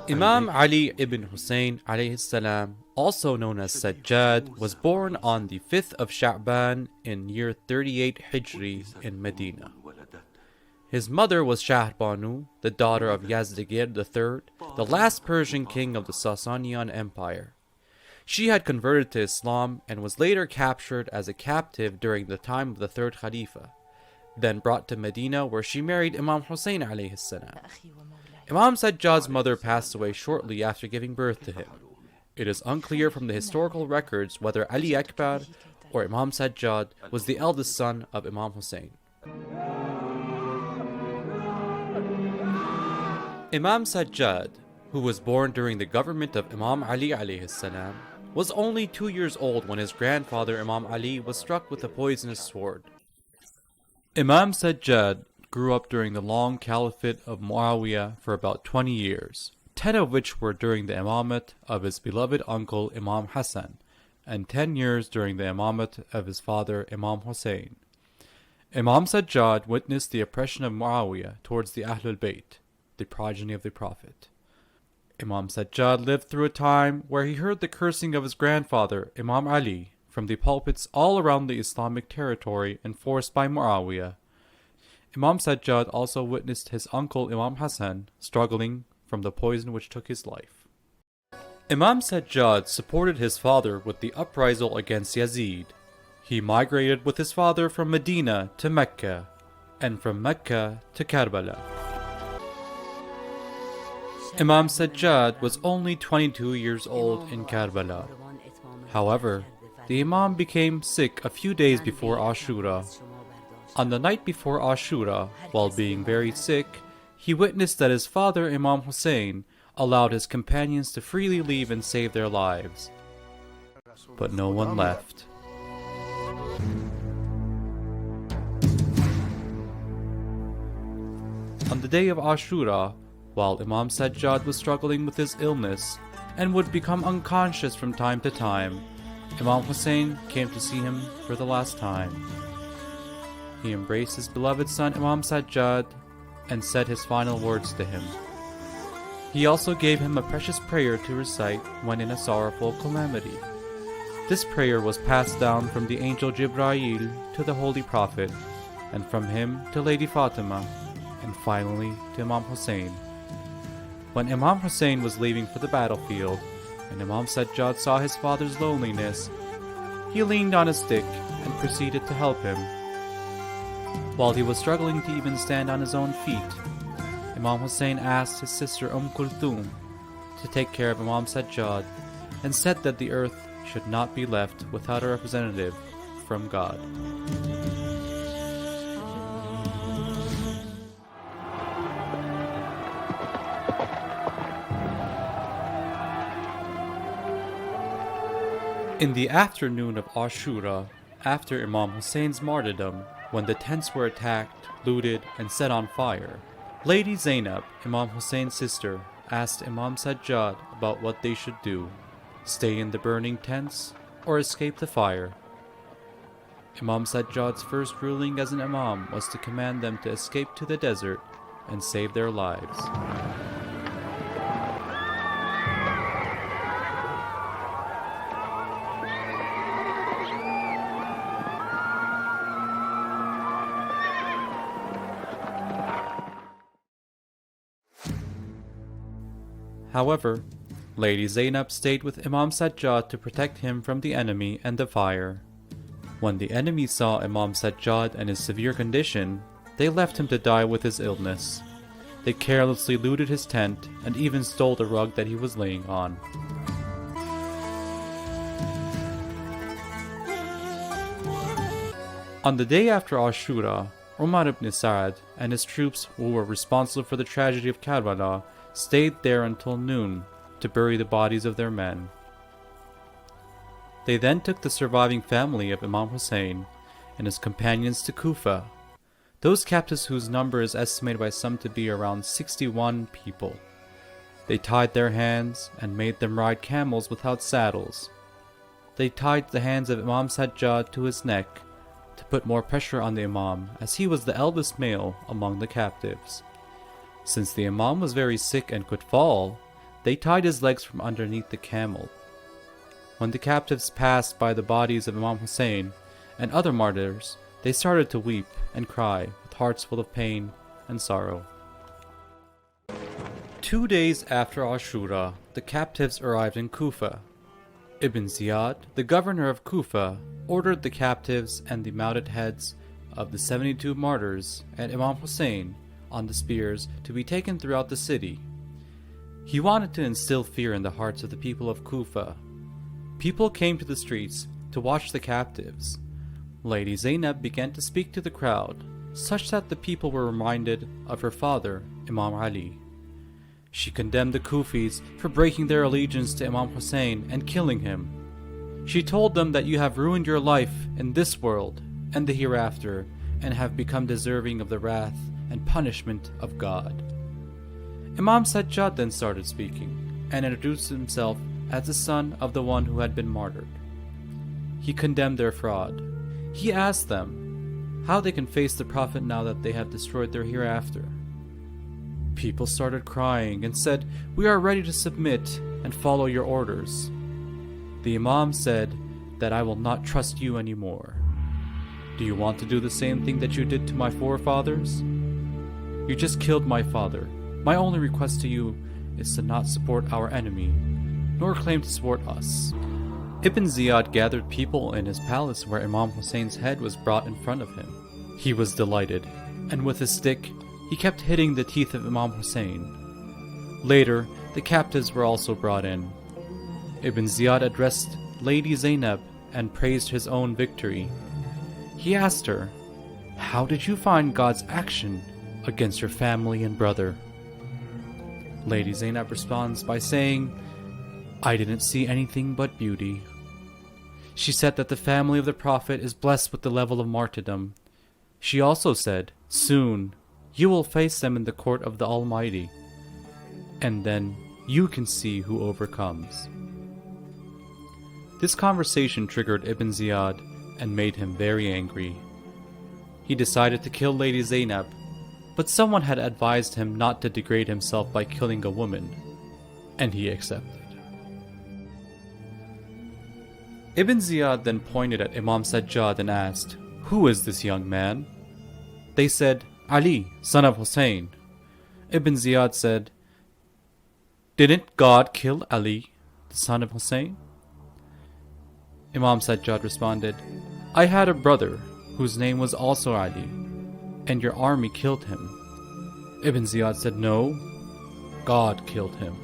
Imam Ali ibn Hussain alayhi salam, also known as Sajjad, was born on the 5th of Sha'ban in year 38 Hijri in Medina. His mother was Shahrbanu, the daughter of Yazid III, the last Persian king of the Sasanian Empire. She had converted to Islam and was later captured as a captive during the time of the third Khalifa, then brought to Medina where she married Imam Hussain alayhi salam. Imam Sajjad's mother passed away shortly after giving birth to him. It is unclear from the historical records whether Ali Akbar or Imam Sajjad was the eldest son of Imam Hussain. Imam Sajjad, who was born during the government of Imam Ali alayhi salam, was only 2 years old when his grandfather Imam Ali was struck with a poisonous sword. Imam Sajjad grew up during the long caliphate of Muawiyah for about 20 years, 10 of which were during the imamate of his beloved uncle Imam Hassan, and 10 years during the imamate of his father Imam Hussain. Imam Sajjad witnessed the oppression of Muawiyah towards the Ahlul Bayt, the progeny of the Prophet. Imam Sajjad lived through a time where he heard the cursing of his grandfather Imam Ali from the pulpits all around the Islamic territory enforced by Muawiyah. Imam Sajjad also witnessed his uncle Imam Hassan struggling from the poison which took his life. Imam Sajjad supported his father with the uprisal against Yazid. He migrated with his father from Medina to Mecca, and from Mecca to Kerbala. Imam Sajjad was only 22 years old in Kerbala. However, the Imam became sick a few days before Ashura. On the night before Ashura, while being very sick, he witnessed that his father Imam Hussain allowed his companions to freely leave and save their lives. But no one left. On the day of Ashura, while Imam Sajjad was struggling with his illness and would become unconscious from time to time, Imam Hussain came to see him for the last time. He embraced his beloved son Imam Sajjad and said his final words to him. He also gave him a precious prayer to recite when in a sorrowful calamity. This prayer was passed down from the angel Jibreel to the Holy Prophet, and from him to Lady Fatima, and finally to Imam Hussain. When Imam Hussain was leaving for the battlefield, and Imam Sajjad saw his father's loneliness, he leaned on a stick and proceeded to help him. While he was struggling to even stand on his own feet, Imam Hussain asked his sister Kulthum to take care of Imam Sajjad and said that the earth should not be left without a representative from God. In the afternoon of Ashura, after Imam Hussein's martyrdom, when the tents were attacked, looted, and set on fire, Lady Zaynab, Imam Hussein's sister, asked Imam Sajjad about what they should do: stay in the burning tents or escape the fire. Imam Sajjad's first ruling as an imam was to command them to escape to the desert and save their lives. However, Lady Zaynab stayed with Imam Sajjad to protect him from the enemy and the fire. When the enemy saw Imam Sajjad and his severe condition, they left him to die with his illness. They carelessly looted his tent and even stole the rug that he was laying on. On the day after Ashura, Umar ibn Sa'd and his troops, who were responsible for the tragedy of Kerbala, stayed there until noon to bury the bodies of their men. They then took the surviving family of Imam Hussain and his companions to Kufa, those captives whose number is estimated by some to be around 61 people. They tied their hands and made them ride camels without saddles. They tied the hands of Imam Sajjad to his neck to put more pressure on the Imam, as he was the eldest male among the captives. Since the Imam was very sick and could fall, They tied his legs from underneath the camel. When the captives passed by the bodies of Imam Hussain and other martyrs, they started to weep and cry with hearts full of pain and sorrow. 2 days after Ashura, the captives arrived in Kufa. Ibn Ziyad, the governor of Kufa, ordered the captives and the mounted heads of the 72 martyrs and Imam Hussain on the spears to be taken throughout the city. He wanted to instill fear in the hearts of the people of Kufa. People came to the streets to watch the captives. Lady Zaynab began to speak to the crowd, such that the people were reminded of her father, Imam Ali. She condemned the Kufis for breaking their allegiance to Imam Hussain and killing him. She told them that you have ruined your life in this world and the hereafter, and have become deserving of the wrath and punishment of God. Imam Sajjad then started speaking, and introduced himself as the son of the one who had been martyred. He condemned their fraud. He asked them how they can face the Prophet now that they have destroyed their hereafter. People started crying and said, "We are ready to submit and follow your orders." The Imam said that I will not trust you anymore. Do you want to do the same thing that you did to my forefathers? You just killed my father. My only request to you is to not support our enemy, nor claim to support us. Ibn Ziyad gathered people in his palace where Imam Hussein's head was brought in front of him. He was delighted, and with his stick, he kept hitting the teeth of Imam Hussain. Later, the captives were also brought in. Ibn Ziyad addressed Lady Zaynab and praised his own victory. He asked her, "How did you find God's action against your family and brother?" Lady Zaynab responds by saying, "I didn't see anything but beauty." She said that the family of the Prophet is blessed with the level of martyrdom. She also said, "Soon you will face them in the court of the Almighty, and then you can see who overcomes." This conversation triggered Ibn Ziyad and made him very angry. He decided to kill Lady Zaynab, but someone had advised him not to degrade himself by killing a woman, and he accepted. Ibn Ziyad then pointed at Imam Sajjad and asked, "Who is this young man?" They said, "Ali, son of Hussain." Ibn Ziyad said, "Didn't God kill Ali, the son of Hussain?" Imam Sajjad responded, "I had a brother whose name was also Ali, and your army killed him." Ibn Ziyad said, "No, God killed him."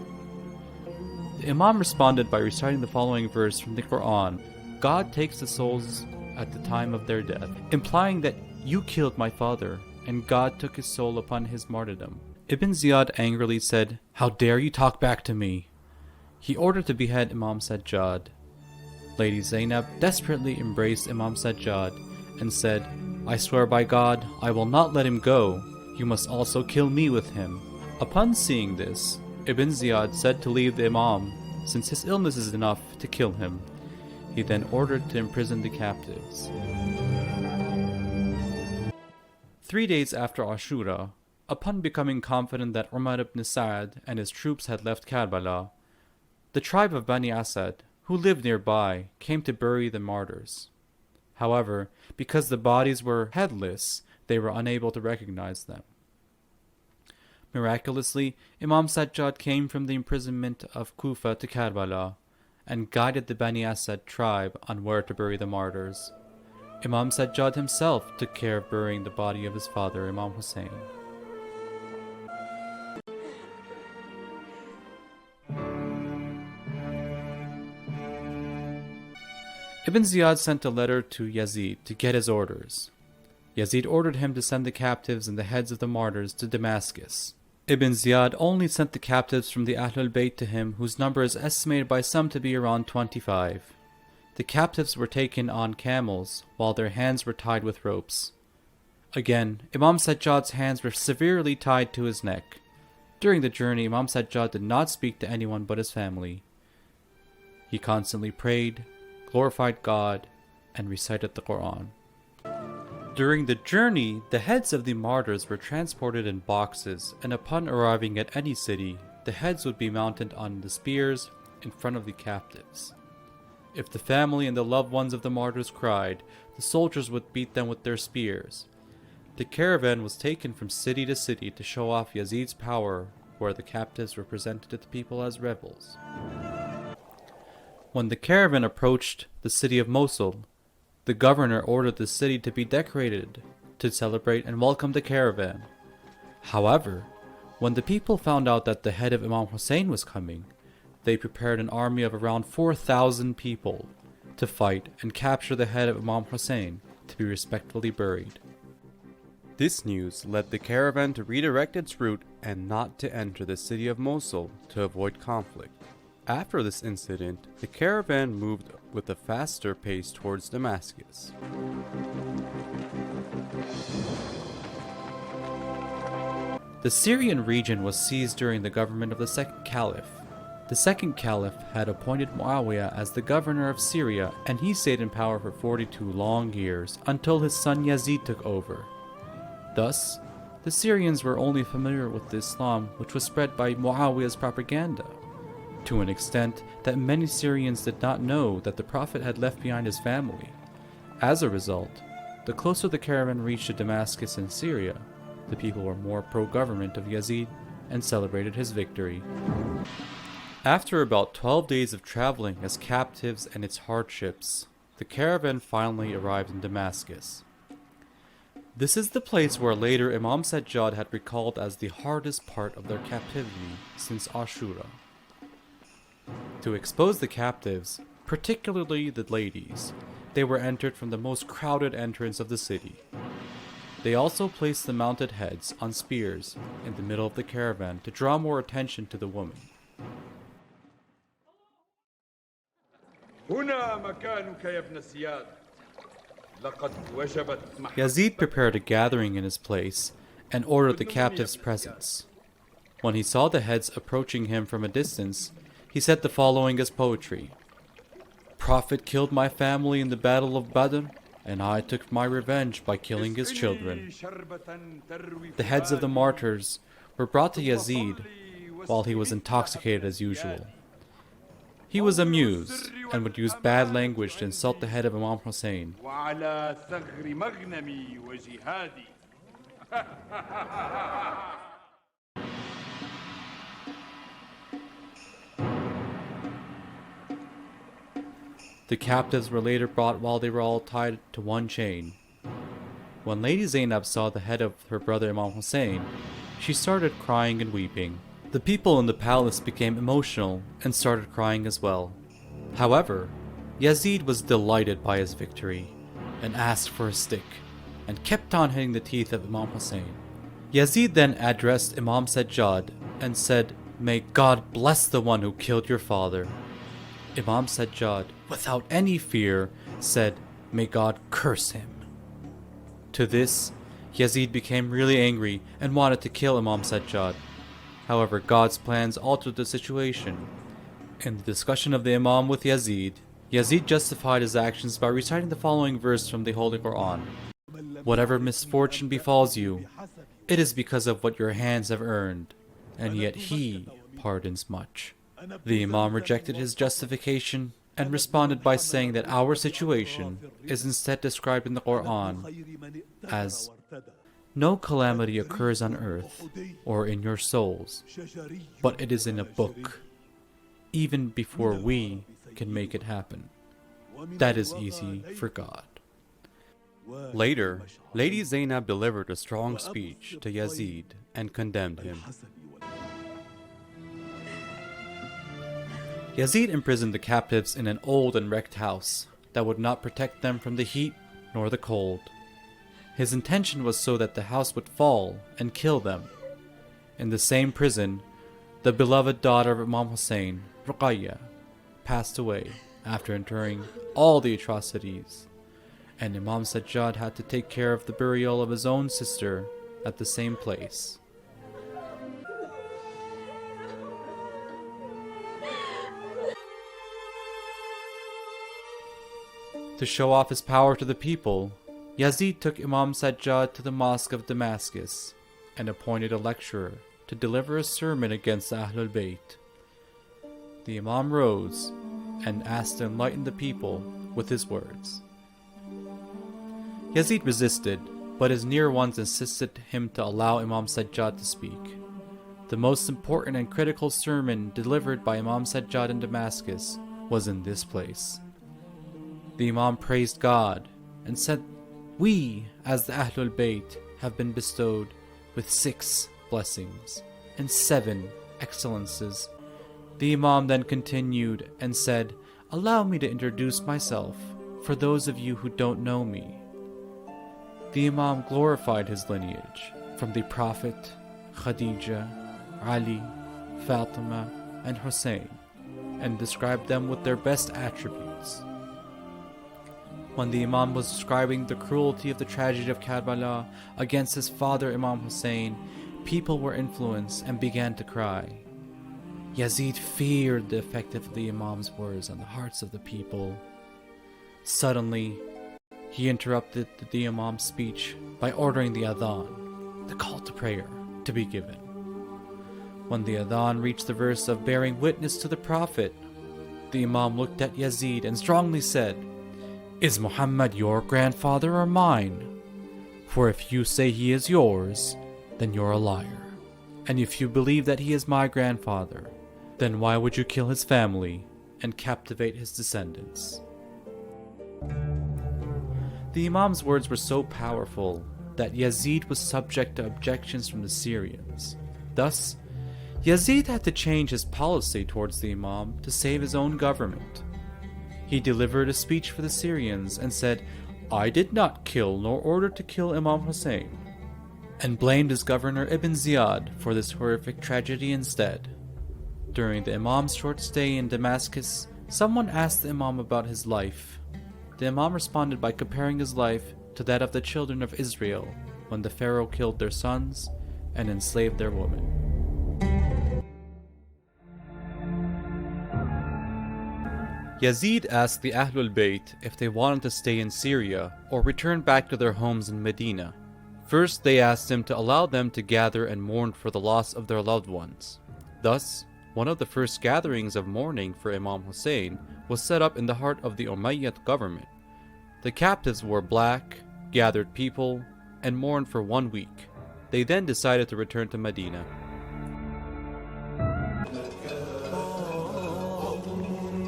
The Imam responded by reciting the following verse from the Quran: "God takes the souls at the time of their death," implying that you killed my father, and God took his soul upon his martyrdom. Ibn Ziyad angrily said, "How dare you talk back to me?" He ordered to behead Imam Sajjad. Lady Zaynab desperately embraced Imam Sajjad and said, "I swear by God, I will not let him go. You must also kill me with him." Upon seeing this, Ibn Ziyad said to leave the Imam, since his illness is enough to kill him. He then ordered to imprison the captives. 3 days after Ashura, upon becoming confident that Umar ibn Sa'd and his troops had left Kerbala, the tribe of Bani Asad, who lived nearby, came to bury the martyrs. However, because the bodies were headless, they were unable to recognize them. Miraculously, Imam Sajjad came from the imprisonment of Kufa to Kerbala and guided the Bani Asad tribe on where to bury the martyrs. Imam Sajjad himself took care of burying the body of his father, Imam Hussain. Ibn Ziyad sent a letter to Yazid to get his orders. Yazid ordered him to send the captives and the heads of the martyrs to Damascus. Ibn Ziyad only sent the captives from the Ahlul Bayt to him, whose number is estimated by some to be around 25. The captives were taken on camels, while their hands were tied with ropes. Again, Imam Sajjad's hands were severely tied to his neck. During the journey, Imam Sajjad did not speak to anyone but his family. He constantly prayed, glorified God, and recited the Quran. During the journey, the heads of the martyrs were transported in boxes, and upon arriving at any city, The heads would be mounted on the spears in front of the captives. If the family and the loved ones of the martyrs cried, the soldiers would beat them with their spears. The caravan was taken from city to city to show off Yazid's power, where the captives were presented to the people as rebels. When the caravan approached the city of Mosul, the governor ordered the city to be decorated to celebrate and welcome the caravan. However, when the people found out that the head of Imam Hussain was coming, they prepared an army of around 4,000 people to fight and capture the head of Imam Hussain to be respectfully buried. This news led the caravan to redirect its route and not to enter the city of Mosul to avoid conflict. After this incident, the caravan moved with a faster pace towards Damascus. The Syrian region was seized during the government of the second caliph. The second caliph had appointed Muawiyah as the governor of Syria, and he stayed in power for 42 long years until his son Yazid took over. Thus, the Syrians were only familiar with the Islam which was spread by Muawiyah's propaganda, to an extent that many Syrians did not know that the Prophet had left behind his family. As a result, the closer the caravan reached to Damascus in Syria, the people were more pro-government of Yazid and celebrated his victory. After about 12 days of traveling as captives and its hardships, the caravan finally arrived in Damascus. This is the place where later Imam Sajjad had recalled as the hardest part of their captivity since Ashura. To expose the captives, particularly the ladies, they were entered from the most crowded entrance of the city. They also placed the mounted heads on spears in the middle of the caravan to draw more attention to the women. Yazid prepared a gathering in his place and ordered the captives' presence. When he saw the heads approaching him from a distance, he said the following as poetry: "Prophet killed my family in the battle of Badr, and I took my revenge by killing his children." The heads of the martyrs were brought to Yazid while he was intoxicated as usual. He was amused and would use bad language to insult the head of Imam Hussain. The captives were later brought while they were all tied to one chain. When Lady Zaynab saw the head of her brother Imam Hussain, she started crying and weeping. The people in the palace became emotional and started crying as well. However, Yazid was delighted by his victory and asked for a stick and kept on hitting the teeth of Imam Hussain. Yazid then addressed Imam Sajjad and said, "May God bless the one who killed your father." Imam Sajjad, without any fear, said, "May God curse him." To this, Yazid became really angry and wanted to kill Imam Sajjad. However, God's plans altered the situation. In the discussion of the Imam with Yazid, Yazid justified his actions by reciting the following verse from the Holy Quran: "Whatever misfortune befalls you, it is because of what your hands have earned, and yet He pardons much." The Imam rejected his justification and responded by saying that our situation is instead described in the Quran as, "No calamity occurs on earth or in your souls, but it is in a book, even before we can make it happen. That is easy for God." Later, Lady Zaynab delivered a strong speech to Yazid and condemned him. Yazid imprisoned the captives in an old and wrecked house that would not protect them from the heat nor the cold. His intention was so that the house would fall and kill them. In the same prison, the beloved daughter of Imam Hussain, Ruqayyah, passed away after enduring all the atrocities, and Imam Sajjad had to take care of the burial of his own sister at the same place. To show off his power to the people, Yazid took Imam Sajjad to the mosque of Damascus and appointed a lecturer to deliver a sermon against the Ahlul Bayt. The Imam rose and asked to enlighten the people with his words. Yazid resisted, but his near ones insisted him to allow Imam Sajjad to speak. The most important and critical sermon delivered by Imam Sajjad in Damascus was in this place. The Imam praised God and said, "We, as the Ahlul Bayt, have been bestowed with 6 blessings and 7 excellences." The Imam then continued and said, "Allow me to introduce myself for those of you who don't know me." The Imam glorified his lineage from the Prophet, Khadija, Ali, Fatima, and Hussain, and described them with their best attributes. When the Imam was describing the cruelty of the tragedy of Kerbala against his father Imam Hussain, people were influenced and began to cry. Yazid feared the effect of the Imam's words on the hearts of the people. Suddenly, he interrupted the Imam's speech by ordering the adhan, the call to prayer, to be given. When the adhan reached the verse of bearing witness to the Prophet, the Imam looked at Yazid and strongly said, "Is Muhammad your grandfather or mine? For if you say he is yours, then you're a liar. And if you believe that he is my grandfather, then why would you kill his family and captivate his descendants?" The Imam's words were so powerful that Yazid was subject to objections from the Syrians. Thus, Yazid had to change his policy towards the Imam to save his own government. He delivered a speech for the Syrians and said, "I did not kill nor order to kill Imam Hussain," and blamed his governor Ibn Ziyad for this horrific tragedy instead. During the Imam's short stay in Damascus, someone asked the Imam about his life. The Imam responded by comparing his life to that of the children of Israel when the Pharaoh killed their sons and enslaved their women. Yazid asked the Ahlul Bayt if they wanted to stay in Syria or return back to their homes in Medina. First, they asked him to allow them to gather and mourn for the loss of their loved ones. Thus, one of the first gatherings of mourning for Imam Hussain was set up in the heart of the Umayyad government. The captives wore black, gathered people, and mourned for 1 week. They then decided to return to Medina.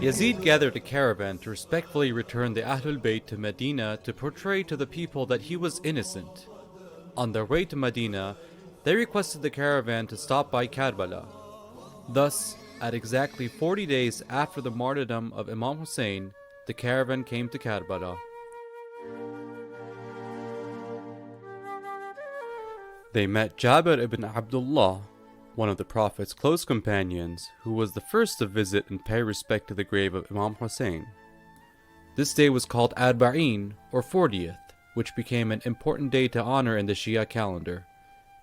Yazid gathered a caravan to respectfully return the Ahlul Bayt to Medina to portray to the people that he was innocent. On their way to Medina, they requested the caravan to stop by Kerbala. Thus, at exactly 40 days after the martyrdom of Imam Hussain, the caravan came to Kerbala. They met Jabir ibn Abdullah, one of the Prophet's close companions, who was the first to visit and pay respect to the grave of Imam Hussain. This day was called Arbaeen, or 40th, which became an important day to honor in the Shia calendar.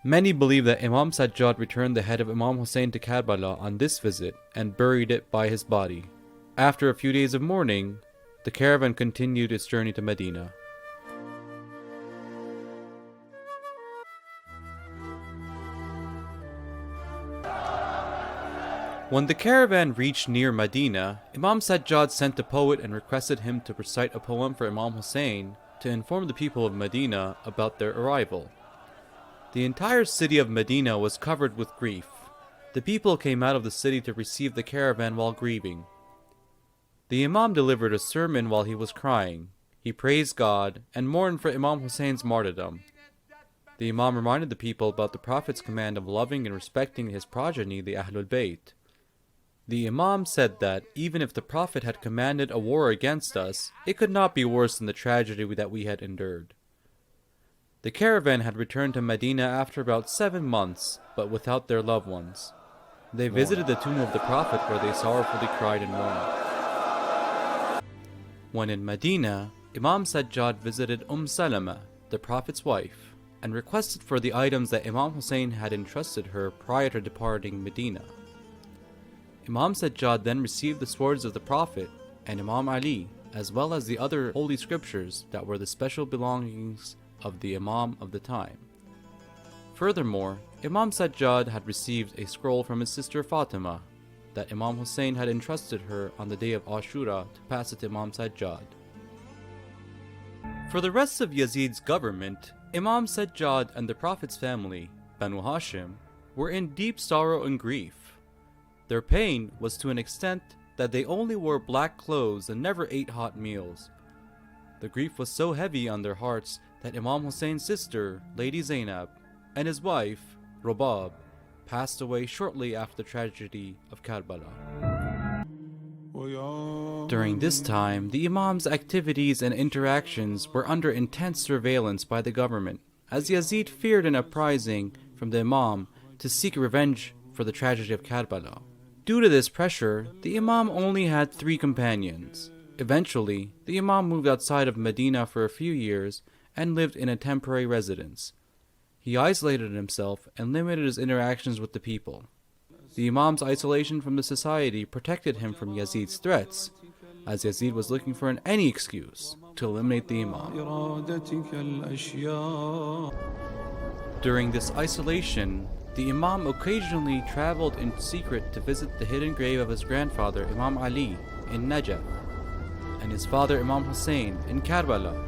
Many believe that Imam Sajjad returned the head of Imam Hussain to Kerbala on this visit and buried it by his body. After a few days of mourning, the caravan continued its journey to Medina. When the caravan reached near Medina, Imam Sajjad sent a poet and requested him to recite a poem for Imam Hussain to inform the people of Medina about their arrival. The entire city of Medina was covered with grief. The people came out of the city to receive the caravan while grieving. The Imam delivered a sermon while he was crying. He praised God and mourned for Imam Hussein's martyrdom. The Imam reminded the people about the Prophet's command of loving and respecting his progeny, the Ahlul Bayt. The Imam said that even if the Prophet had commanded a war against us, it could not be worse than the tragedy that we had endured. The caravan had returned to Medina after about 7 months, but without their loved ones. They visited the tomb of the Prophet where they sorrowfully cried and mourned. When in Medina, Imam Sajjad visited Salama, the Prophet's wife, and requested for the items that Imam Hussain had entrusted her prior to departing Medina. Imam Sajjad then received the swords of the Prophet and Imam Ali, as well as the other holy scriptures that were the special belongings of the Imam of the time. Furthermore, Imam Sajjad had received a scroll from his sister Fatima that Imam Hussain had entrusted her on the day of Ashura to pass it to Imam Sajjad. For the rest of Yazid's government, Imam Sajjad and the Prophet's family, Banu Hashim, were in deep sorrow and grief. Their pain was to an extent that they only wore black clothes and never ate hot meals. The grief was so heavy on their hearts that Imam Hussein's sister, Lady Zaynab, and his wife, Rabab, passed away shortly after the tragedy of Kerbala. During this time, the Imam's activities and interactions were under intense surveillance by the government, as Yazid feared an uprising from the Imam to seek revenge for the tragedy of Kerbala. Due to this pressure, the Imam only had 3 companions. Eventually, the Imam moved outside of Medina for a few years and lived in a temporary residence. He isolated himself and limited his interactions with the people. The Imam's isolation from the society protected him from Yazid's threats, as Yazid was looking for any excuse to eliminate the Imam. During this isolation, the Imam occasionally traveled in secret to visit the hidden grave of his grandfather Imam Ali in Najaf and his father Imam Hussain in Kerbala.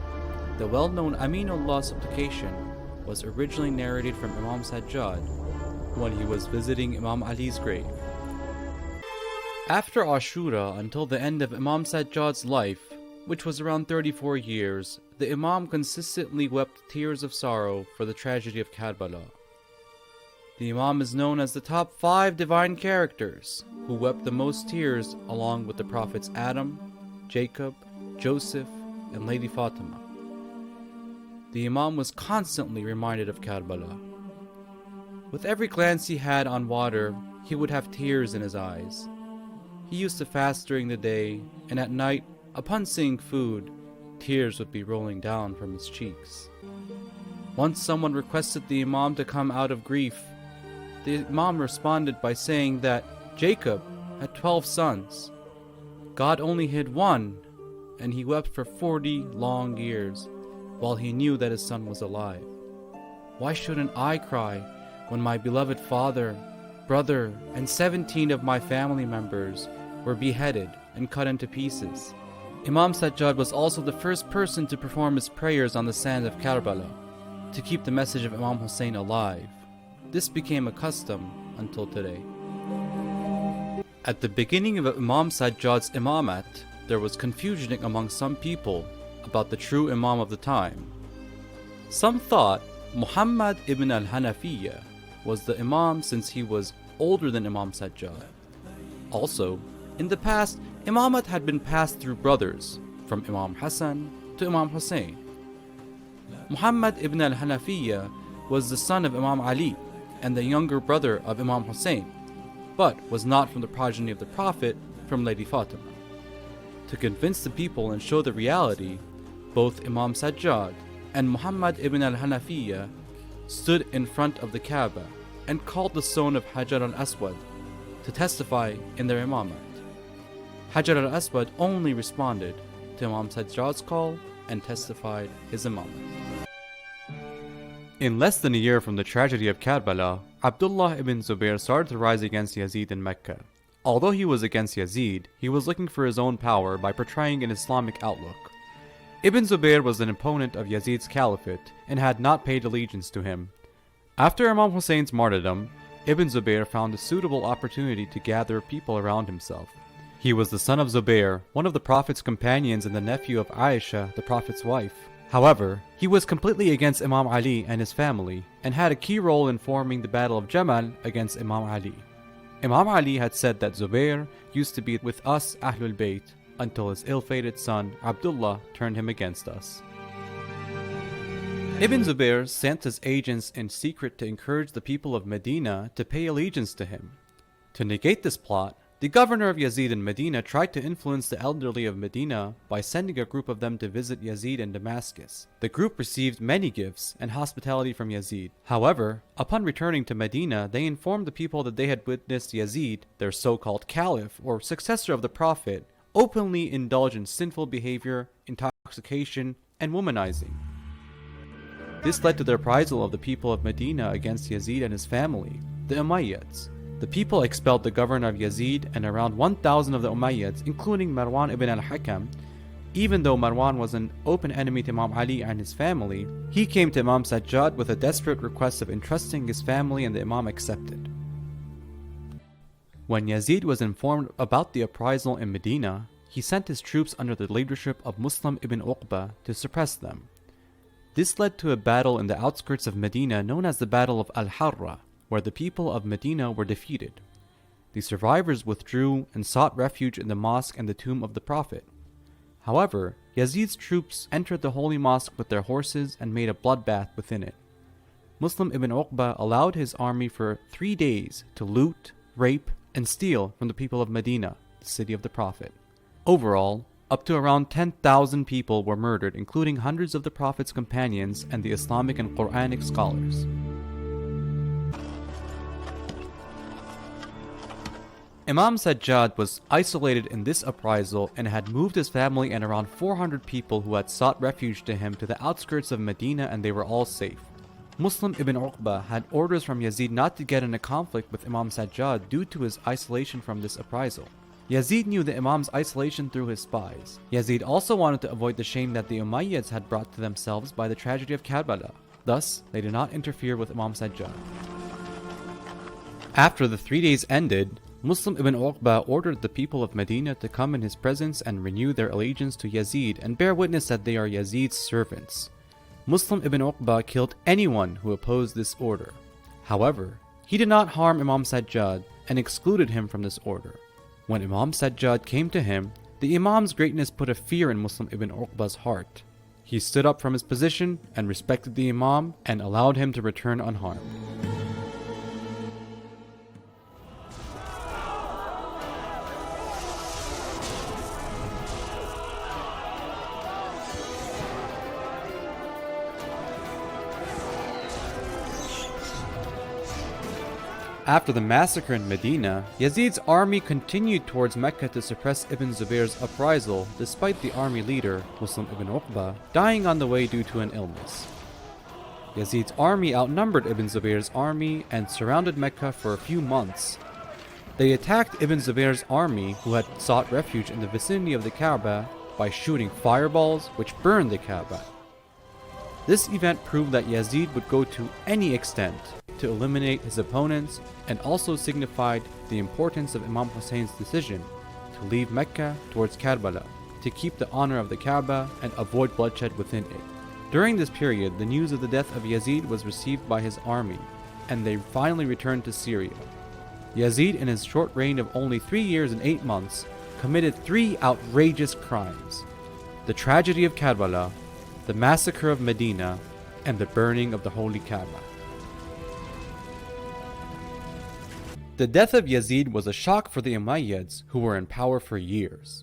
The well-known Aminullah supplication was originally narrated from Imam Sajjad when he was visiting Imam Ali's grave. After Ashura until the end of Imam Sajjad's life, which was around 34 years, the Imam consistently wept tears of sorrow for the tragedy of Kerbala. The Imam is known as the top 5 divine characters who wept the most tears, along with the prophets Adam, Jacob, Joseph, and Lady Fatima. The Imam was constantly reminded of Kerbala. With every glance he had on water, he would have tears in his eyes. He used to fast during the day, and at night, upon seeing food, tears would be rolling down from his cheeks. Once someone requested the Imam to come out of grief. The Imam responded by saying that Jacob had 12 sons. God only hid one, and he wept for 40 long years, while he knew that his son was alive. Why shouldn't I cry when my beloved father, brother, and 17 of my family members were beheaded and cut into pieces? Imam Sajjad was also the first person to perform his prayers on the sand of Kerbala, to keep the message of Imam Hussain alive. This became a custom until today. At the beginning of Imam Sajjad's imamat, there was confusion among some people about the true Imam of the time. Some thought Muhammad ibn al-Hanafiyyah was the Imam since he was older than Imam Sajjad. Also, in the past, imamat had been passed through brothers, from Imam Hassan to Imam Hussain. Muhammad ibn al-Hanafiyyah was the son of Imam Ali and the younger brother of Imam Hussain, but was not from the progeny of the Prophet, from Lady Fatima. To convince the people and show the reality, both Imam Sajjad and Muhammad ibn al-Hanafiyyah stood in front of the Kaaba and called the stone of Hajr Aswad to testify in their imamat. Hajr Aswad only responded to Imam Sajjad's call and testified his imamat. In less than a year from the tragedy of Kerbala, Abdullah ibn Zubayr started to rise against Yazid in Mecca. Although he was against Yazid, he was looking for his own power by portraying an Islamic outlook. Ibn Zubayr was an opponent of Yazid's caliphate and had not paid allegiance to him. After Imam Hussein's martyrdom, Ibn Zubayr found a suitable opportunity to gather people around himself. He was the son of Zubayr, one of the Prophet's companions and the nephew of Aisha, the Prophet's wife. However, he was completely against Imam Ali and his family, and had a key role in forming the Battle of Jamal against Imam Ali. Imam Ali had said that Zubayr used to be with us Ahlul Bayt until his ill-fated son Abdullah turned him against us. Ibn Zubayr sent his agents in secret to encourage the people of Medina to pay allegiance to him. To negate this plot, the governor of Yazid in Medina tried to influence the elderly of Medina by sending a group of them to visit Yazid in Damascus. The group received many gifts and hospitality from Yazid. However, upon returning to Medina, they informed the people that they had witnessed Yazid, their so-called caliph or successor of the Prophet, openly indulge in sinful behavior, intoxication, and womanizing. This led to the reprisal of the people of Medina against Yazid and his family, the Umayyads. The people expelled the governor of Yazid and around 1,000 of the Umayyads, including Marwan ibn al-Hakam. Even though Marwan was an open enemy to Imam Ali and his family, he came to Imam Sajjad with a desperate request of entrusting his family, and the Imam accepted. When Yazid was informed about the uprisal in Medina, he sent his troops under the leadership of Muslim ibn Uqba to suppress them. This led to a battle in the outskirts of Medina known as the Battle of Al-Harrah, where the people of Medina were defeated. The survivors withdrew and sought refuge in the mosque and the tomb of the Prophet. However, Yazid's troops entered the holy mosque with their horses and made a bloodbath within it. Muslim ibn Uqba allowed his army for 3 days to loot, rape, and steal from the people of Medina, the city of the Prophet. Overall, up to around 10,000 people were murdered, including hundreds of the Prophet's companions and the Islamic and Quranic scholars. Imam Sajjad was isolated in this uprisal and had moved his family and around 400 people who had sought refuge to him to the outskirts of Medina, and they were all safe. Muslim ibn Uqba had orders from Yazid not to get in a conflict with Imam Sajjad due to his isolation from this uprisal. Yazid knew the Imam's isolation through his spies. Yazid also wanted to avoid the shame that the Umayyads had brought to themselves by the tragedy of Kerbala. Thus, they did not interfere with Imam Sajjad. After the 3 days ended, Muslim ibn Uqba ordered the people of Medina to come in his presence and renew their allegiance to Yazid and bear witness that they are Yazid's servants. Muslim ibn Uqba killed anyone who opposed this order. However, he did not harm Imam Sajjad and excluded him from this order. When Imam Sajjad came to him, the Imam's greatness put a fear in Muslim ibn Uqba's heart. He stood up from his position and respected the Imam and allowed him to return unharmed. After the massacre in Medina, Yazid's army continued towards Mecca to suppress Ibn Zubayr's uprisal, despite the army leader, Muslim ibn Uqba, dying on the way due to an illness. Yazid's army outnumbered Ibn Zubayr's army and surrounded Mecca for a few months. They attacked Ibn Zubayr's army, who had sought refuge in the vicinity of the Kaaba, by shooting fireballs which burned the Kaaba. This event proved that Yazid would go to any extent to eliminate his opponents, and also signified the importance of Imam Hussein's decision to leave Mecca towards Kerbala to keep the honor of the Kaaba and avoid bloodshed within it. During this period, the news of the death of Yazid was received by his army, and they finally returned to Syria. Yazid, in his short reign of only 3 years and 8 months, committed 3 outrageous crimes: the tragedy of Kerbala, the massacre of Medina, and the burning of the Holy Kaaba. The death of Yazid was a shock for the Umayyads, who were in power for years.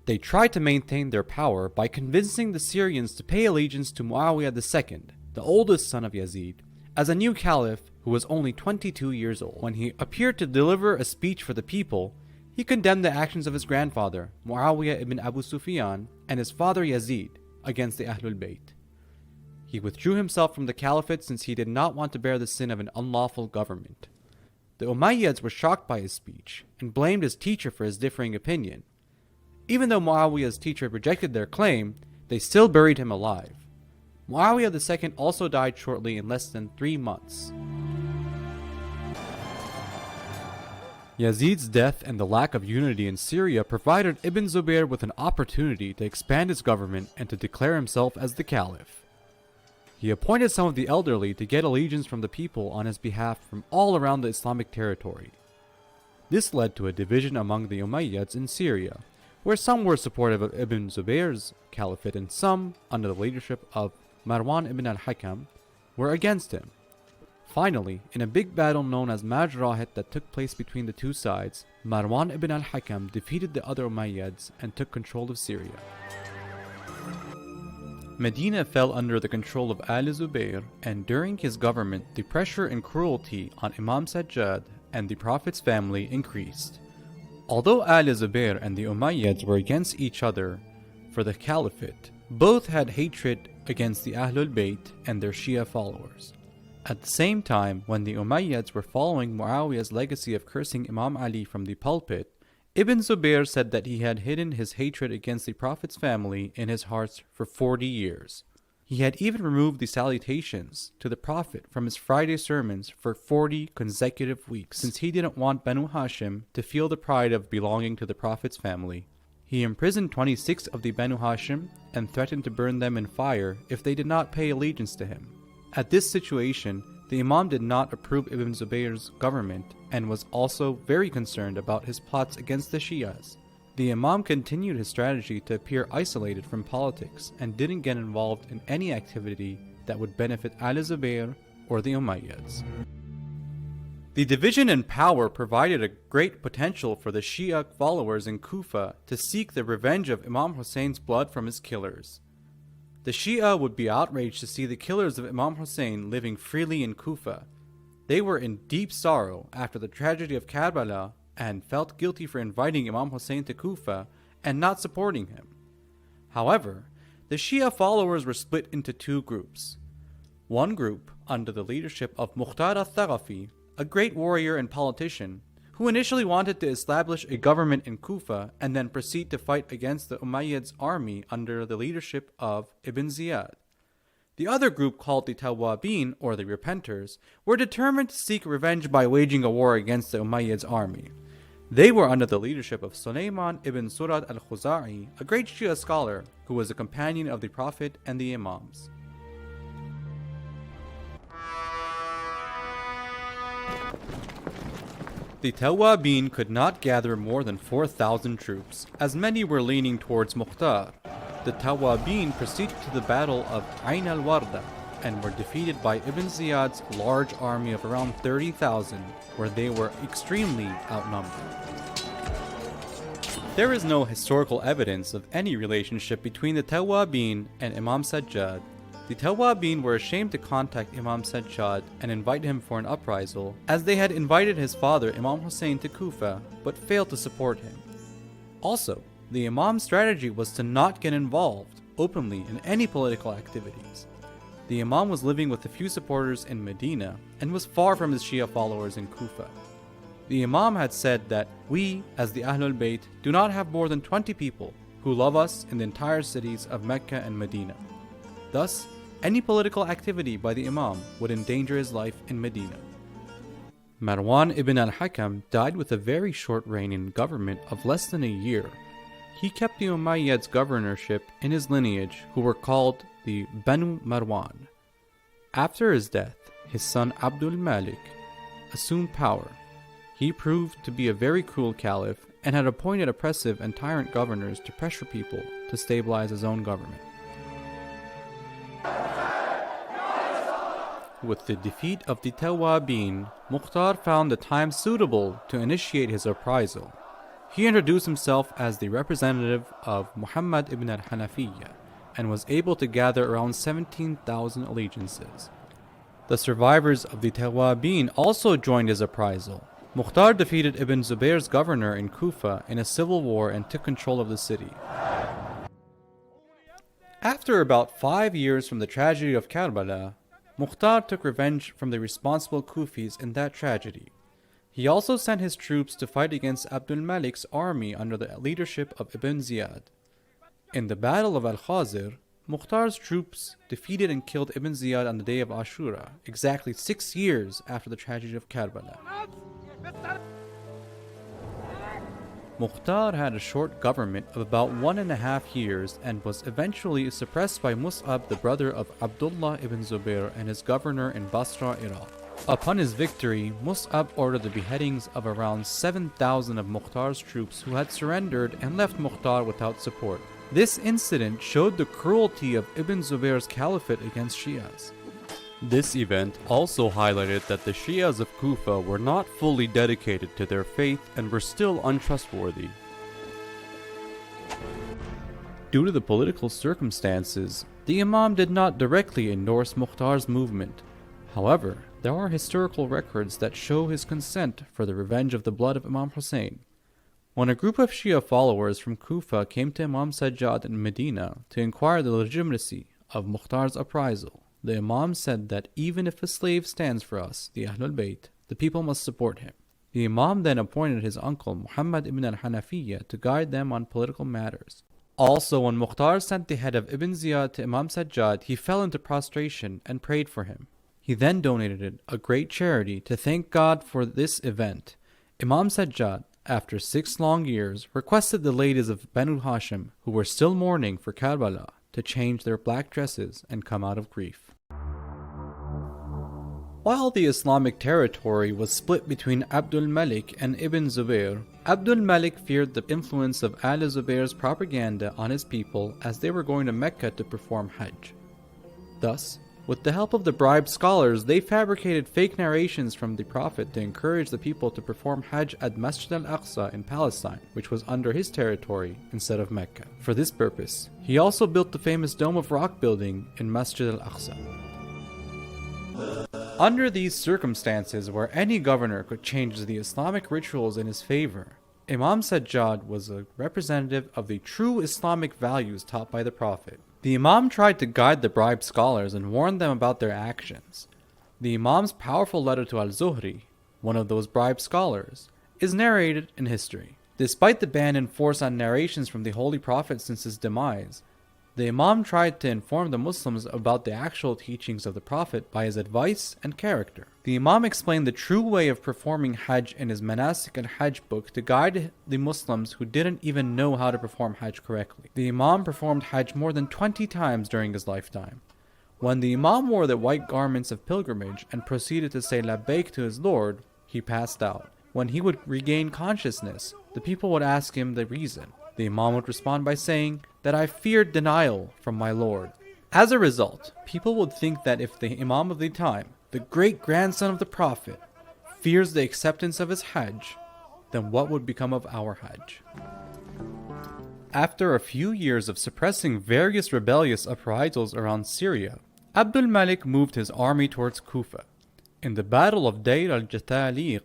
They tried to maintain their power by convincing the Syrians to pay allegiance to Muawiyah II, the oldest son of Yazid, as a new caliph who was only 22 years old. When he appeared to deliver a speech for the people, he condemned the actions of his grandfather, Muawiyah ibn Abu Sufyan, and his father Yazid against the Ahlul Bayt. He withdrew himself from the caliphate since he did not want to bear the sin of an unlawful government. The Umayyads were shocked by his speech and blamed his teacher for his differing opinion. Even though Muawiyah's teacher rejected their claim, they still buried him alive. Muawiyah II also died shortly, in less than 3 months. Yazid's death and the lack of unity in Syria provided Ibn Zubayr with an opportunity to expand his government and to declare himself as the caliph. He appointed some of the elderly to get allegiance from the people on his behalf from all around the Islamic territory. This led to a division among the Umayyads in Syria, where some were supportive of Ibn Zubayr's caliphate and some, under the leadership of Marwan ibn al-Hakam, were against him. Finally, in a big battle known as Majrahet that took place between the two sides, Marwan ibn al-Hakam defeated the other Umayyads and took control of Syria. Medina fell under the control of al-Zubayr, and during his government, the pressure and cruelty on Imam Sajjad and the Prophet's family increased. Although al-Zubayr and the Umayyads were against each other for the caliphate, both had hatred against the Ahlul Bayt and their Shia followers. At the same time, when the Umayyads were following Muawiyah's legacy of cursing Imam Ali from the pulpit, Ibn Zubayr said that he had hidden his hatred against the Prophet's family in his heart for 40 years. He had even removed the salutations to the Prophet from his Friday sermons for 40 consecutive weeks, since he didn't want Banu Hashim to feel the pride of belonging to the Prophet's family. He imprisoned 26 of the Banu Hashim and threatened to burn them in fire if they did not pay allegiance to him. At this situation, the Imam did not approve Ibn Zubayr's government and was also very concerned about his plots against the Shias. The Imam continued his strategy to appear isolated from politics and didn't get involved in any activity that would benefit al-Zubayr or the Umayyads. The division in power provided a great potential for the Shia followers in Kufa to seek the revenge of Imam Hussein's blood from his killers. The Shia would be outraged to see the killers of Imam Hussain living freely in Kufa. They were in deep sorrow after the tragedy of Kerbala and felt guilty for inviting Imam Hussain to Kufa and not supporting him. However, the Shia followers were split into two groups. One group, under the leadership of Mukhtar al-Thaqafi, a great warrior and politician, who initially wanted to establish a government in Kufa and then proceed to fight against the Umayyads' army under the leadership of Ibn Ziyad. The other group, called the Tawwabin, or the Repenters, were determined to seek revenge by waging a war against the Umayyads' army. They were under the leadership of Sulaiman ibn Surad al-Khuza'i, a great Shia scholar who was a companion of the Prophet and the Imams. The Tawwabin could not gather more than 4,000 troops, as many were leaning towards Mukhtar. The Tawwabin proceeded to the battle of Ain al-Warda and were defeated by Ibn Ziyad's large army of around 30,000, where they were extremely outnumbered. There is no historical evidence of any relationship between the Tawwabin and Imam Sajjad. The Tawwabin were ashamed to contact Imam Sajjad and invite him for an uprisal, as they had invited his father Imam Hussain to Kufa, but failed to support him. Also, the Imam's strategy was to not get involved openly in any political activities. The Imam was living with a few supporters in Medina and was far from his Shia followers in Kufa. The Imam had said that we, as the Ahlul Bayt, do not have more than 20 people who love us in the entire cities of Mecca and Medina. Thus, any political activity by the Imam would endanger his life in Medina. Marwan ibn al-Hakam died with a very short reign in government of less than a year. He kept the Umayyads' governorship in his lineage, who were called the Banu Marwan. After his death, his son Abdul Malik assumed power. He proved to be a very cruel caliph and had appointed oppressive and tyrant governors to pressure people to stabilize his own government. With the defeat of the Tawwabin, Mukhtar found the time suitable to initiate his uprisal. He introduced himself as the representative of Muhammad ibn al-Hanafiyyah and was able to gather around 17,000 allegiances. The survivors of the Tawwabin also joined his uprisal. Mukhtar defeated Ibn Zubayr's governor in Kufa in a civil war and took control of the city. After about 5 years from the tragedy of Kerbala, Mukhtar took revenge from the responsible Kufis in that tragedy. He also sent his troops to fight against Abdul Malik's army under the leadership of Ibn Ziyad. In the Battle of Al-Khazir, Mukhtar's troops defeated and killed Ibn Ziyad on the day of Ashura, exactly 6 years after the tragedy of Kerbala. Mukhtar had a short government of about 1.5 years and was eventually suppressed by Mus'ab, the brother of Abdullah ibn Zubayr, and his governor in Basra, Iraq. Upon his victory, Mus'ab ordered the beheadings of around 7,000 of Mukhtar's troops who had surrendered and left Mukhtar without support. This incident showed the cruelty of Ibn Zubayr's caliphate against Shias. This event also highlighted that the Shias of Kufa were not fully dedicated to their faith and were still untrustworthy. Due to the political circumstances, the Imam did not directly endorse Mukhtar's movement. However, there are historical records that show his consent for the revenge of the blood of Imam Hussain. When a group of Shia followers from Kufa came to Imam Sajjad in Medina to inquire the legitimacy of Mukhtar's uprisal, the Imam said that even if a slave stands for us, the Ahlul Bayt, the people must support him. The Imam then appointed his uncle Muhammad ibn al-Hanafiyyah to guide them on political matters. Also, when Mukhtar sent the head of Ibn Ziyad to Imam Sajjad, he fell into prostration and prayed for him. He then donated a great charity to thank God for this event. Imam Sajjad, after 6 long years, requested the ladies of Banu Hashim, who were still mourning for Kerbala, to change their black dresses and come out of grief. While the Islamic territory was split between Abdul Malik and Ibn Zubayr, Abdul Malik feared the influence of Al Zubayr's propaganda on his people as they were going to Mecca to perform Hajj. Thus, with the help of the bribed scholars, they fabricated fake narrations from the Prophet to encourage the people to perform Hajj at Masjid al-Aqsa in Palestine, which was under his territory instead of Mecca. For this purpose, he also built the famous Dome of Rock building in Masjid al-Aqsa. Under these circumstances, where any governor could change the Islamic rituals in his favor, Imam Sajjad was a representative of the true Islamic values taught by the Prophet. The Imam tried to guide the bribed scholars and warn them about their actions. The Imam's powerful letter to Al-Zuhri, one of those bribed scholars, is narrated in history. Despite the ban enforced on narrations from the Holy Prophet since his demise, the Imam tried to inform the Muslims about the actual teachings of the Prophet by his advice and character. The Imam explained the true way of performing Hajj in his Manasik al-Hajj book to guide the Muslims who didn't even know how to perform Hajj correctly. The Imam performed Hajj more than 20 times during his lifetime. When the Imam wore the white garments of pilgrimage and proceeded to say Labbaik to his Lord, he passed out. When he would regain consciousness, the people would ask him the reason. The Imam would respond by saying that I feared denial from my Lord. As a result, people would think that if the Imam of the time, the great-grandson of the Prophet, fears the acceptance of his Hajj, then what would become of our Hajj? After a few years of suppressing various rebellious uprisals around Syria, Abdul Malik moved his army towards Kufa. In the Battle of Deir al-Jataliq,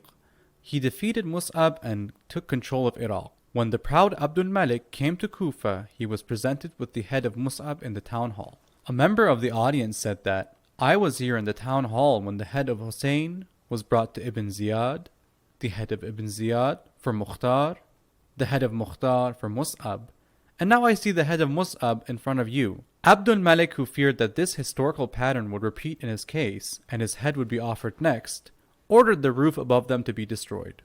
he defeated Mus'ab and took control of Iraq. When the proud Abdul Malik came to Kufa, he was presented with the head of Mus'ab in the town hall. A member of the audience said that, I was here in the town hall when the head of Hussain was brought to Ibn Ziyad, the head of Ibn Ziyad for Mukhtar, the head of Mukhtar for Mus'ab, and now I see the head of Mus'ab in front of you. Abdul Malik, who feared that this historical pattern would repeat in his case and his head would be offered next, ordered the roof above them to be destroyed.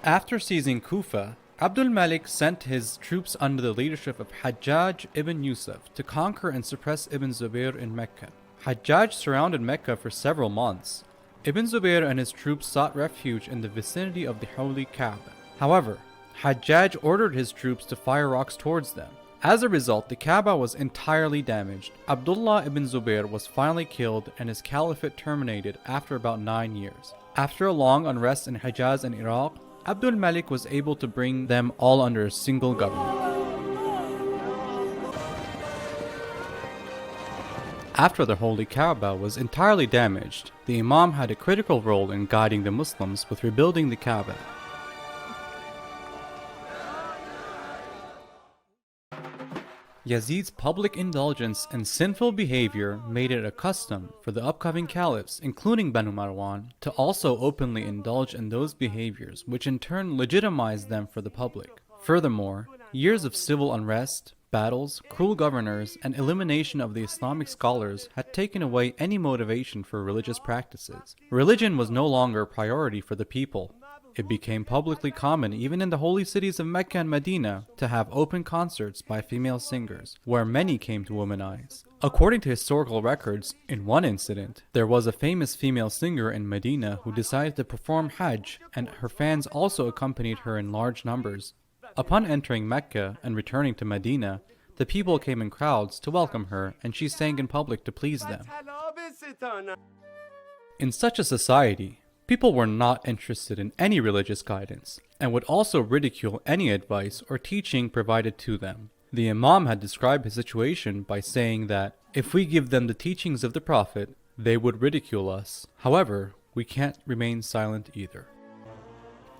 After seizing Kufa, Abdul Malik sent his troops under the leadership of Hajjaj ibn Yusuf to conquer and suppress Ibn Zubayr in Mecca. Hajjaj surrounded Mecca for several months. Ibn Zubayr and his troops sought refuge in the vicinity of the holy Kaaba. However, Hajjaj ordered his troops to fire rocks towards them. As a result, the Kaaba was entirely damaged. Abdullah ibn Zubayr was finally killed and his caliphate terminated after about 9 years. After a long unrest in Hijaz and Iraq, Abdul Malik was able to bring them all under a single government. After the Holy Kaaba was entirely damaged, the Imam had a critical role in guiding the Muslims with rebuilding the Kaaba. Yazid's public indulgence and sinful behavior made it a custom for the upcoming caliphs, including Banu Marwan, to also openly indulge in those behaviors, which in turn legitimized them for the public. Furthermore, years of civil unrest, battles, cruel governors, and elimination of the Islamic scholars had taken away any motivation for religious practices. Religion was no longer a priority for the people. It became publicly common, even in the holy cities of Mecca and Medina, to have open concerts by female singers, where many came to womanize. According to historical records, in one incident, there was a famous female singer in Medina who decided to perform Hajj, and her fans also accompanied her in large numbers. Upon entering Mecca and returning to Medina, the people came in crowds to welcome her, and she sang in public to please them. In such a society, people were not interested in any religious guidance, and would also ridicule any advice or teaching provided to them. The Imam had described his situation by saying that, if we give them the teachings of the Prophet, they would ridicule us. However, we can't remain silent either.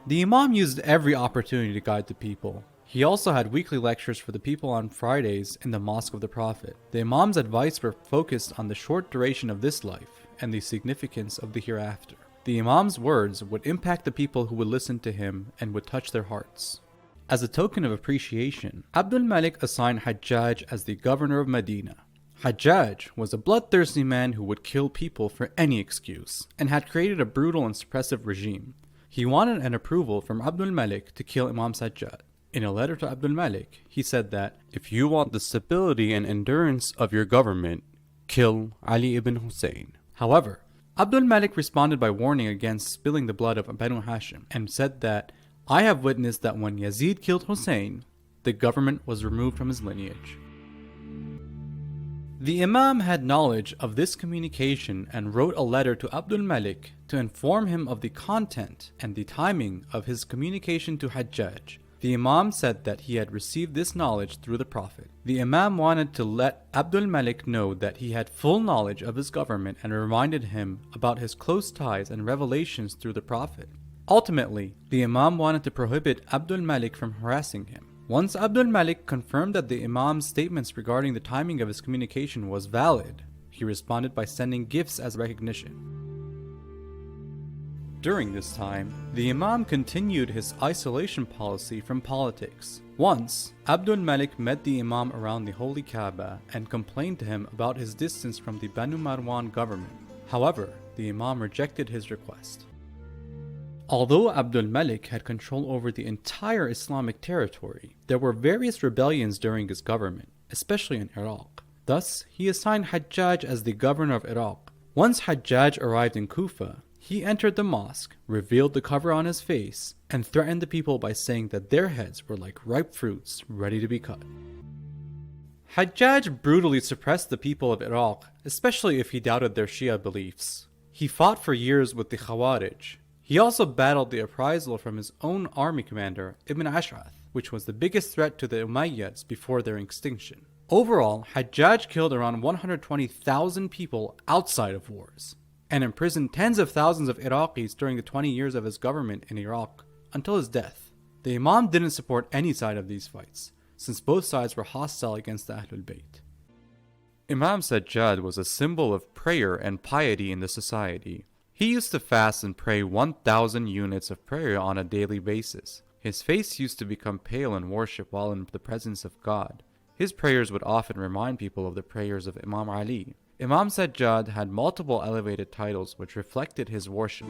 The Imam used every opportunity to guide the people. He also had weekly lectures for the people on Fridays in the Mosque of the Prophet. The Imam's advice were focused on the short duration of this life and the significance of the hereafter. The Imam's words would impact the people who would listen to him and would touch their hearts. As a token of appreciation, Abdul Malik assigned Hajjaj as the governor of Medina. Hajjaj was a bloodthirsty man who would kill people for any excuse and had created a brutal and suppressive regime. He wanted an approval from Abdul Malik to kill Imam Sajjad. In a letter to Abdul Malik, he said that, "If you want the stability and endurance of your government, kill Ali ibn Hussain." However, Abdul Malik responded by warning against spilling the blood of Banu Hashim and said that, "I have witnessed that when Yazid killed Hussein, the government was removed from his lineage." The Imam had knowledge of this communication and wrote a letter to Abdul Malik to inform him of the content and the timing of his communication to Hajjaj. The Imam said that he had received this knowledge through the Prophet. The Imam wanted to let Abdul Malik know that he had full knowledge of his government and reminded him about his close ties and revelations through the Prophet. Ultimately, the Imam wanted to prohibit Abdul Malik from harassing him. Once Abdul Malik confirmed that the Imam's statements regarding the timing of his communication was valid, he responded by sending gifts as recognition. During this time, the Imam continued his isolation policy from politics. Once, Abdul Malik met the Imam around the Holy Kaaba and complained to him about his distance from the Banu Marwan government. However, the Imam rejected his request. Although Abdul Malik had control over the entire Islamic territory, there were various rebellions during his government, especially in Iraq. Thus, he assigned Hajjaj as the governor of Iraq. Once Hajjaj arrived in Kufa, he entered the mosque, revealed the cover on his face, and threatened the people by saying that their heads were like ripe fruits ready to be cut. Hajjaj brutally suppressed the people of Iraq, especially if he doubted their Shia beliefs. He fought for years with the Khawarij. He also battled the uprisal from his own army commander, Ibn Ash'ath, which was the biggest threat to the Umayyads before their extinction. Overall, Hajjaj killed around 120,000 people outside of wars, and imprisoned tens of thousands of Iraqis during the 20 years of his government in Iraq, until his death. The Imam didn't support any side of these fights, since both sides were hostile against the Ahlul Bayt. Imam Sajjad was a symbol of prayer and piety in the society. He used to fast and pray 1,000 units of prayer on a daily basis. His face used to become pale in worship while in the presence of God. His prayers would often remind people of the prayers of Imam Ali. Imam Sajjad had multiple elevated titles which reflected his worship.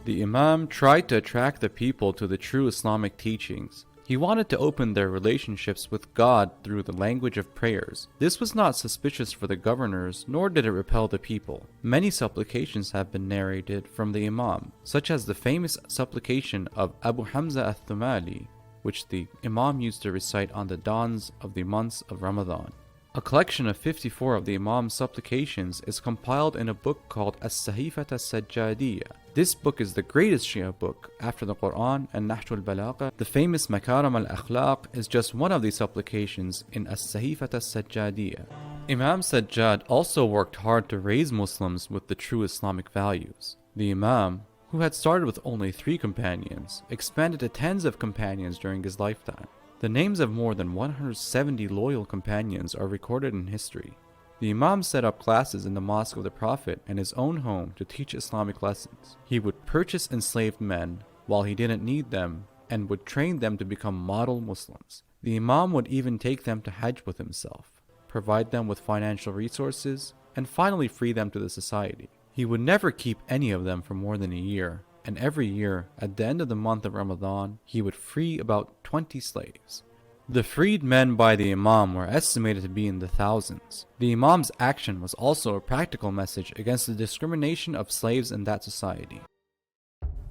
The Imam tried to attract the people to the true Islamic teachings. He wanted to open their relationships with God through the language of prayers. This was not suspicious for the governors, nor did it repel the people. Many supplications have been narrated from the Imam, such as the famous supplication of Abu Hamza al-Thumali, which the Imam used to recite on the dawns of the months of Ramadan. A collection of 54 of the Imam's supplications is compiled in a book called as-Sajjad. This book is the greatest Shia book after the Quran and Nahj al-Balagha. The famous Makarim al-Akhlaq is just one of these supplications in as-Sajjad. Imam Sajjad also worked hard to raise Muslims with the true Islamic values. The Imam, who had started with only 3 companions, expanded to tens of companions during his lifetime. The names of more than 170 loyal companions are recorded in history. The Imam set up classes in the Mosque of the Prophet and his own home to teach Islamic lessons. He would purchase enslaved men while he didn't need them and would train them to become model Muslims. The Imam would even take them to Hajj with himself, provide them with financial resources, and finally free them to the society. He would never keep any of them for more than a year, and every year, at the end of the month of Ramadan, he would free about 20 slaves. The freed men by the Imam were estimated to be in the thousands. The Imam's action was also a practical message against the discrimination of slaves in that society.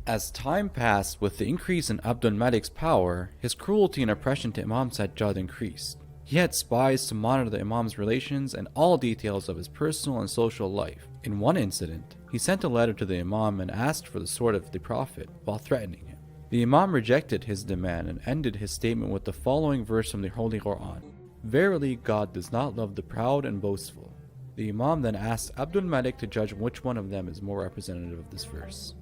As time passed, with the increase in Abdul Malik's power, his cruelty and oppression to Imam Sajjad increased. He had spies to monitor the Imam's relations and all details of his personal and social life. In one incident, he sent a letter to the Imam and asked for the sword of the Prophet while threatening him. The Imam rejected his demand and ended his statement with the following verse from the Holy Quran: "Verily, God does not love the proud and boastful." The Imam then asked Abdul Malik to judge which one of them is more representative of this verse.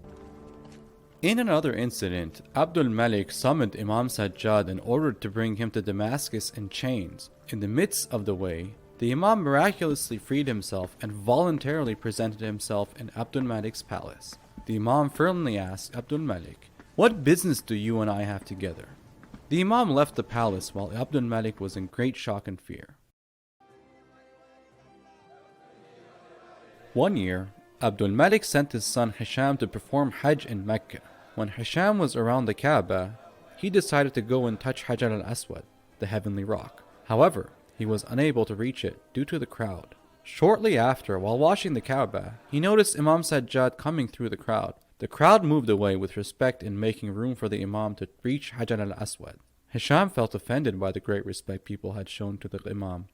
In another incident, Abdul Malik summoned Imam Sajjad and ordered to bring him to Damascus in chains. In the midst of the way, the Imam miraculously freed himself and voluntarily presented himself in Abdul Malik's palace. The Imam firmly asked Abdul Malik, "What business do you and I have together?" The Imam left the palace while Abdul Malik was in great shock and fear. One year, Abdul Malik sent his son Hisham to perform Hajj in Mecca. When Hisham was around the Kaaba, he decided to go and touch Hajr Aswad, the heavenly rock. However, he was unable to reach it due to the crowd. Shortly after, while washing the Kaaba, he noticed Imam Sajjad coming through the crowd. The crowd moved away with respect in making room for the Imam to reach Hajr Aswad. Hisham felt offended by the great respect people had shown to the Imam.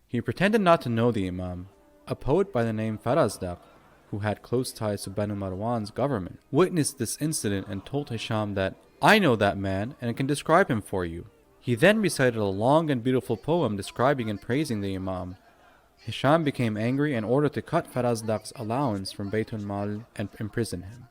He pretended not to know the Imam. A poet by the name Farazdaq, who had close ties to Banu Marwan's government, witnessed this incident and told Hisham that, "I know that man and can describe him for you." He then recited a long and beautiful poem describing and praising the Imam. Hisham became angry and ordered to cut Farazdaq's allowance from Baytul Mal and imprison him.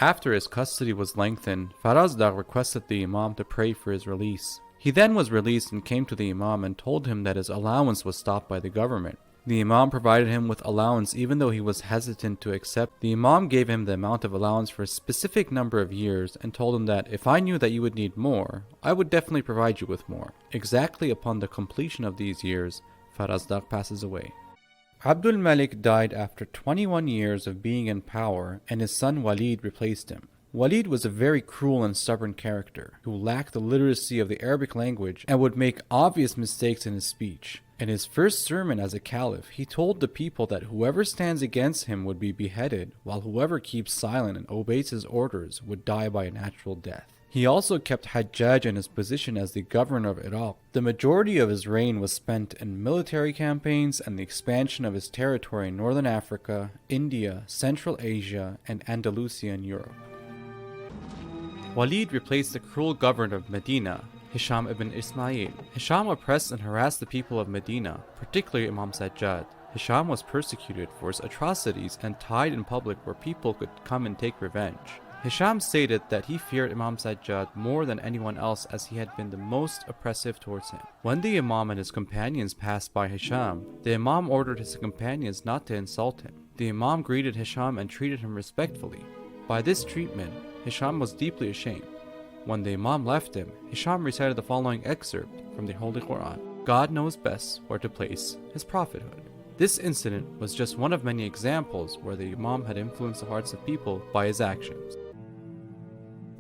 After his custody was lengthened, Farazdaq requested the Imam to pray for his release. He then was released and came to the Imam and told him that his allowance was stopped by the government. The Imam provided him with allowance even though he was hesitant to accept. The Imam gave him the amount of allowance for a specific number of years and told him that if I knew that you would need more, I would definitely provide you with more. Exactly upon the completion of these years, Farazdaq passes away. Abdul Malik died after 21 years of being in power, and his son Walid replaced him. Walid was a very cruel and stubborn character who lacked the literacy of the Arabic language and would make obvious mistakes in his speech. In his first sermon as a caliph, he told the people that whoever stands against him would be beheaded, while whoever keeps silent and obeys his orders would die by a natural death. He also kept Hajjaj in his position as the governor of Iraq. The majority of his reign was spent in military campaigns and the expansion of his territory in northern Africa, India, Central Asia, and Andalusia in Europe. Walid replaced the cruel governor of Medina, Hisham ibn Ismail. Hisham oppressed and harassed the people of Medina, particularly Imam Sajjad. Hisham was persecuted for his atrocities and tied in public where people could come and take revenge. Hisham stated that he feared Imam Sajjad more than anyone else as he had been the most oppressive towards him. When the Imam and his companions passed by Hisham, the Imam ordered his companions not to insult him. The Imam greeted Hisham and treated him respectfully. By this treatment, Hisham was deeply ashamed. When the Imam left him, Hisham recited the following excerpt from the Holy Quran: "God knows best where to place his prophethood." This incident was just one of many examples where the Imam had influenced the hearts of people by his actions.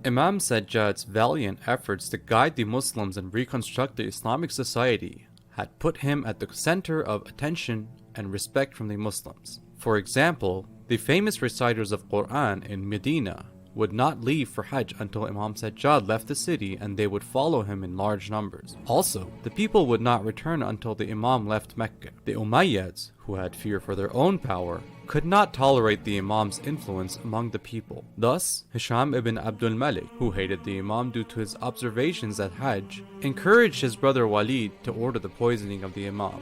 Imam Sajjad's valiant efforts to guide the Muslims and reconstruct the Islamic society had put him at the center of attention and respect from the Muslims. For example, the famous reciters of Quran in Medina would not leave for Hajj until Imam Sajjad left the city, and they would follow him in large numbers. Also, the people would not return until the Imam left Mecca. The Umayyads, who had fear for their own power, could not tolerate the Imam's influence among the people. Thus, Hisham ibn Abdul Malik, who hated the Imam due to his observations at Hajj, encouraged his brother Walid to order the poisoning of the Imam.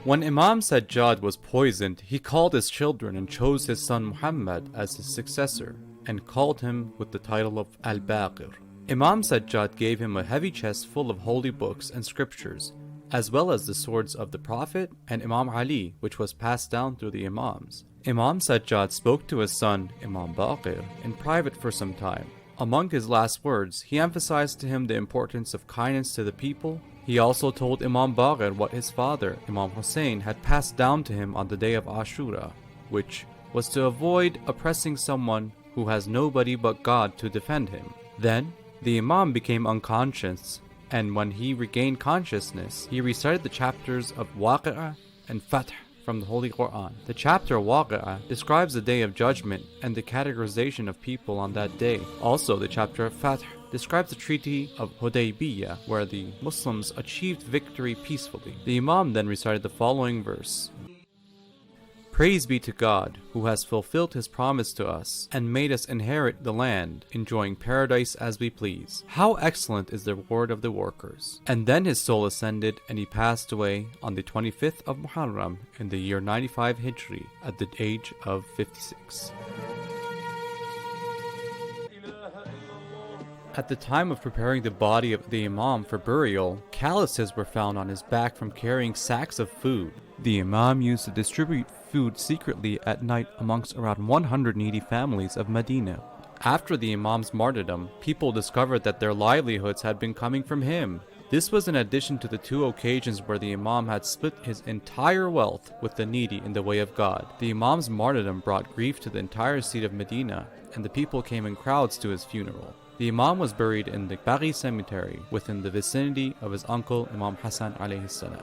When Imam Sajjad was poisoned, he called his children and chose his son Muhammad as his successor, and called him with the title of Al-Baqir. Imam Sajjad gave him a heavy chest full of holy books and scriptures, as well as the swords of the Prophet and Imam Ali, which was passed down through the Imams. Imam Sajjad spoke to his son, Imam Baqir, in private for some time. Among his last words, he emphasized to him the importance of kindness to the people. He also told Imam Baqir what his father, Imam Hussain, had passed down to him on the day of Ashura, which was to avoid oppressing someone who has nobody but God to defend him. Then, the Imam became unconscious, and when he regained consciousness, he recited the chapters of Waqi'ah and Fath from the Holy Quran. The chapter Waqi'ah describes the day of judgment and the categorization of people on that day. Also, the chapter of Fath describes the Treaty of Hudaybiyah, where the Muslims achieved victory peacefully. The Imam then recited the following verse: "Praise be to God, who has fulfilled his promise to us and made us inherit the land, enjoying paradise as we please. How excellent is the reward of the workers." And then his soul ascended and he passed away on the 25th of Muharram in the year 95 Hijri at the age of 56. At the time of preparing the body of the Imam for burial, calluses were found on his back from carrying sacks of food. The Imam used to distribute food secretly at night amongst around 100 needy families of Medina. After the Imam's martyrdom, people discovered that their livelihoods had been coming from him. This was in addition to the 2 occasions where the Imam had split his entire wealth with the needy in the way of God. The Imam's martyrdom brought grief to the entire city of Medina, and the people came in crowds to his funeral. The Imam was buried in the Baqi cemetery within the vicinity of his uncle Imam Hussain alayhi salam.